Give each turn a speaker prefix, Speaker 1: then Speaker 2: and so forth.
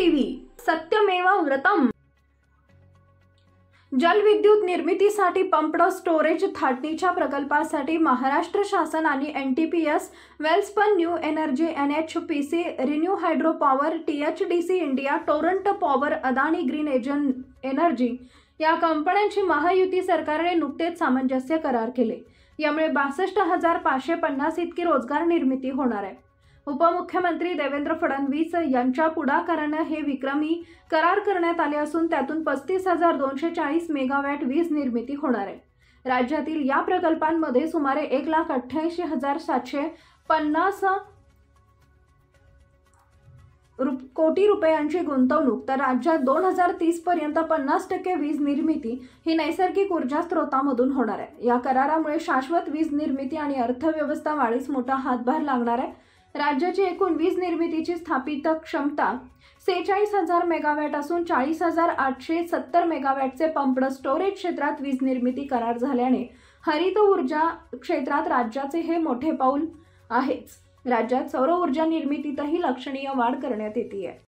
Speaker 1: TV सत्यमेव व्रतम। जलविद्युत निर्मितीसाठी pumped storage थाटणीच्या प्रकल्पासाठी महाराष्ट्र शासन आणि NTPS, Welspun new energy, NHPC, renew hydro power, THDC India, Toronto power, Adani green energy या कंपन्यांची महायुती सरकारने नुकतेच सामंजस्य करार केले। यामुळे 62,550 इतकी रोजगार निर्मिती होणार आहे। उपमुख्यमंत्री देवेंद्र फडणवीस यांच्या पुढाकाराने हे विक्रमी करार करण्यात आले असून त्यातून 35,240 मेगावॅट वीज निर्मिती होणार आहे। राज्यातील या प्रकल्पांमध्ये सुमारे 1,88,750 कोटी रुपयांची गुंतवणूक, तर राज्यात 2030 पर्यंत 50% वीज निर्मिती ही नैसर्गिक ऊर्जा स्रोतांमधून होणार आहे। या करारामुळे शाश्वत वीज निर्मिती आणि अर्थव्यवस्था वाढीस मोठा हातभार लागणार आहे। राज्याची एकूण वीज निर्मितीची स्थापित क्षमता 46,000 मेगावॅट असून 40,870 मेगावॅटचे पंप्ड स्टोरेज क्षेत्रात वीज निर्मिती करार झाल्याने हरित ऊर्जा क्षेत्रात राज्याचे हे मोठे पाऊल आहेच। राज्यात सौर ऊर्जा निर्मितीतही लक्षणीय वाढ करण्यात येते आहे।